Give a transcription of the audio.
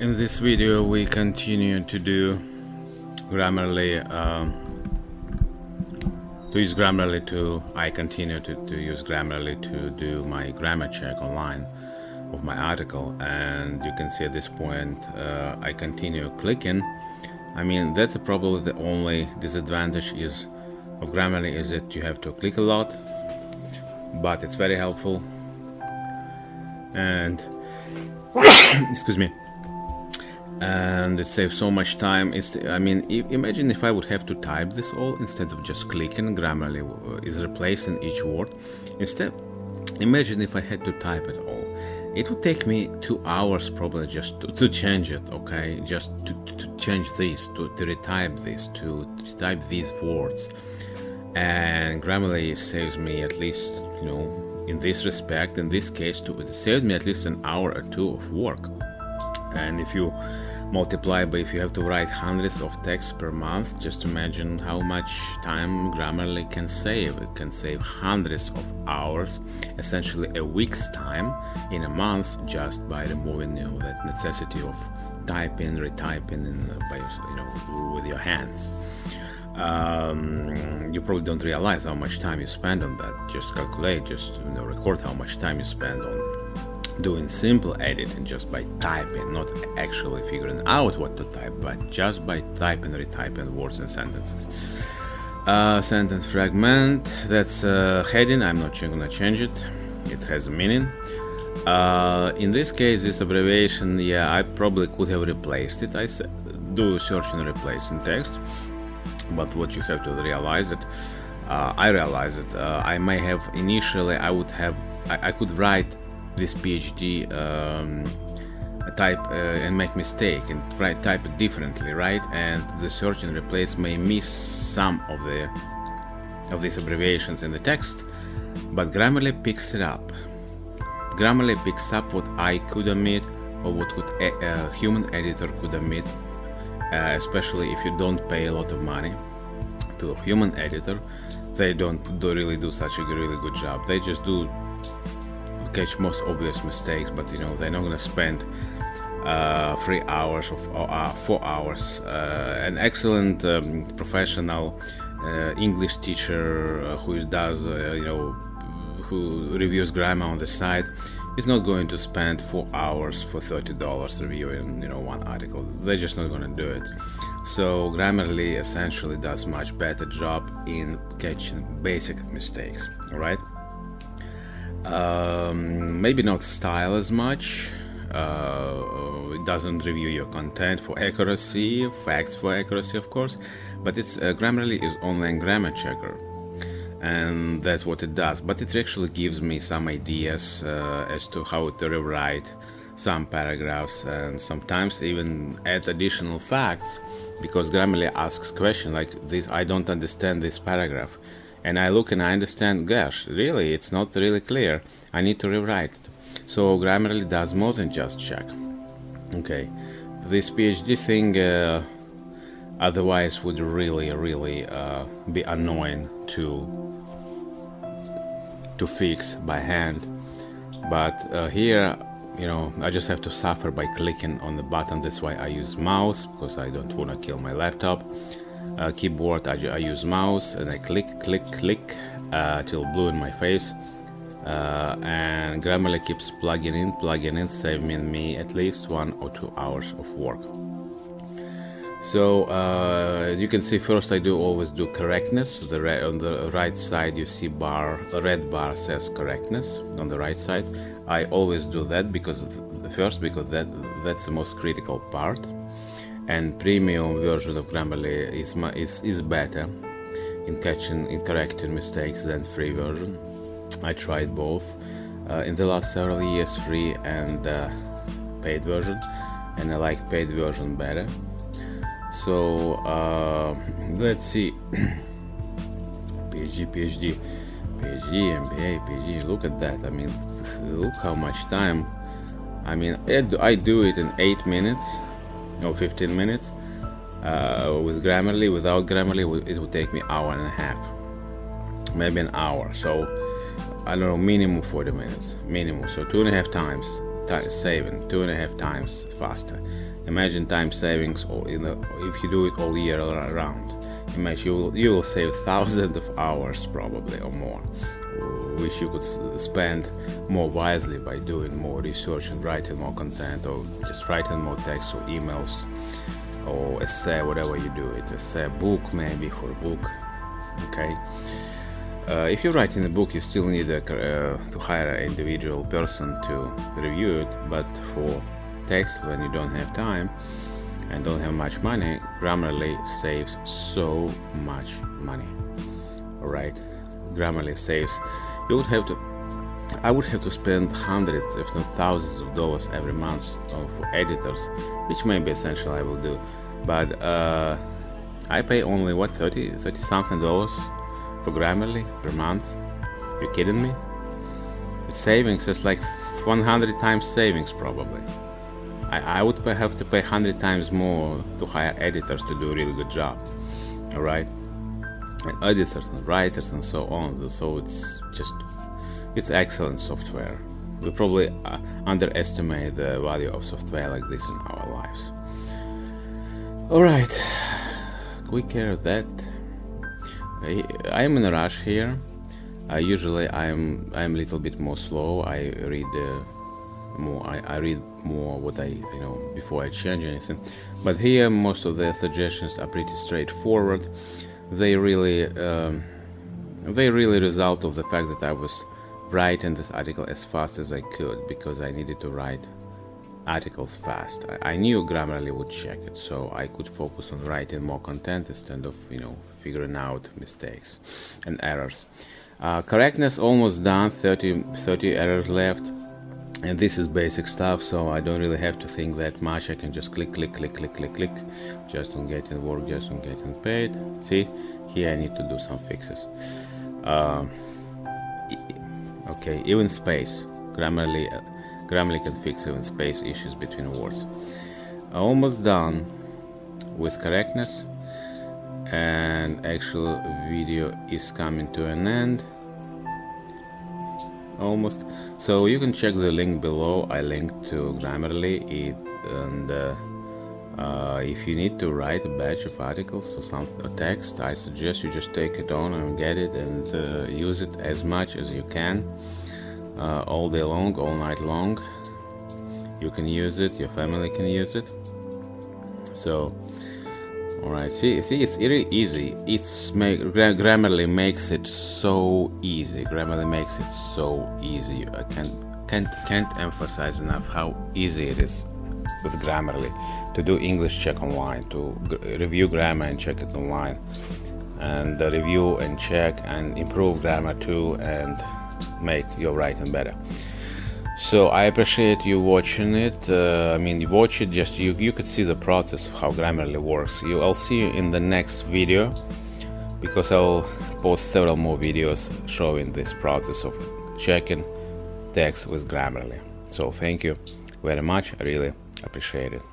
In this video we continue to do Grammarly, I continue to use Grammarly to do my grammar check online of my article, and you can see at this point I continue clicking. I mean, that's probably the only disadvantage of Grammarly is that you have to click a lot, but it's very helpful. And excuse me, and it saves so much time. Imagine if I would have to type this all instead of just clicking. Grammarly is replacing each word. Instead, imagine if I had to type it all. It would take me 2 hours probably just to change it, okay? Just to change this, to retype this, to type these words. And Grammarly saves me at least, in this respect, in this case, it saved me at least an hour or two of work. And if you multiply by, if you have to write hundreds of texts per month, just imagine how much time Grammarly can save. It can save hundreds of hours, essentially a week's time in a month, just by removing that necessity of typing, retyping, with your hands. You probably don't realize how much time you spend on that. Just calculate, record how much time you spend on doing simple editing just by typing, not actually figuring out what to type, but just by typing, retyping words and sentences. Sentence fragment, that's a heading. I'm not gonna change it. It has a meaning. In this case, this abbreviation, I probably could have replaced it. I do search and replace in text, but what you have to realize that I realized that I may have initially, I could write this PhD type and make mistake and type it differently, right? And the search and replace may miss some of these abbreviations in the text, but Grammarly picks it up. Grammarly picks up what I could omit or what a human editor could omit, especially if you don't pay a lot of money to a human editor. They don't really do such a really good job. They just do catch most obvious mistakes, but they're not going to spend 3 hours or 4 hours. An excellent professional English teacher who does who reviews grammar on the site is not going to spend 4 hours for $30 reviewing one article. They're just not going to do it. So Grammarly essentially does much better job in catching basic mistakes. All right. Maybe not style as much. It doesn't review your content for accuracy, facts for accuracy, of course, but it's Grammarly is online grammar checker, and that's what it does. But it actually gives me some ideas as to how to rewrite some paragraphs, and sometimes even add additional facts, because Grammarly asks questions like this: I don't understand this paragraph. And I look and I understand, gosh, really, it's not really clear. I need to rewrite it. So Grammarly does more than just check. Okay, this PhD thing otherwise would really be annoying to fix by hand. But here, I just have to suffer by clicking on the button. That's why I use mouse, because I don't want to kill my laptop. Keyboard, I use mouse and I click till blue in my face, and Grammarly keeps plugging in, saving me at least 1 or 2 hours of work. So you can see, first I always do correctness. On the right side you see the red bar says correctness on the right side. I always do that because that's the most critical part. And premium version of Grammarly is better in correcting mistakes than free version. I tried both in the last several years, free and paid version, and I like paid version better. So let's see. PhD, MBA, PhD. Look at that. Look how much time. I do it in 8 minutes. 15 minutes. With Grammarly, without Grammarly, it would take me hour and a half, maybe an hour. So I don't know, minimum 40 minutes, minimum. So 2.5 times saving, 2.5 times faster. Imagine time savings, or if you do it all year around. Imagine you will save thousands of hours probably or more, which you could spend more wisely by doing more research and writing more content, or just writing more text or emails or essay, whatever you do it. Essay, book, maybe for a book. Okay. If you're writing a book, you still need to hire an individual person to review it, but for text, when you don't have time and don't have much money, Grammarly saves so much money. Alright, Grammarly saves. I would have to spend hundreds, if not thousands of dollars every month for editors, which may be essential, I will do. But I pay only, what, $30 something for Grammarly per month? You kidding me? It's savings, it's like 100 times savings probably. I would have to pay 100 times more to hire editors to do a really good job. Alright? And editors and writers and so on. So it's excellent software. We probably underestimate the value of software like this in our lives. Alright, quick care of that. I am in a rush here. Usually I'm a little bit more slow. I read more. I read more what before I change anything. But here most of the suggestions are pretty straightforward. They really result of the fact that I was writing this article as fast as I could, because I needed to write articles fast. I knew Grammarly would check it, so I could focus on writing more content instead of figuring out mistakes and errors. Correctness almost done, 30 errors left, and this is basic stuff, so I don't really have to think that much. I can just click, just on getting work, just on getting paid. See, here I need to do some fixes. Okay, even space. Grammarly can fix even space issues between words. Almost done with correctness, and actual video is coming to an end. Almost. So you can check the link below. I linked to Grammarly, and if you need to write a batch of articles or text, I suggest you just take it on and get it and use it as much as you can, all day long, all night long. You can use it, your family can use it. So, alright, see, it's really easy. Grammarly makes it so easy. Grammarly makes it so easy. I can't emphasize enough how easy it is with Grammarly to do English check online, to review grammar and check it online, and review and check and improve grammar too, and make your writing better. So I appreciate you watching it. You watch it, just you could see the process of how Grammarly works. I'll see you in the next video, because I'll post several more videos showing this process of checking text with Grammarly. So thank you very much. I really appreciate it.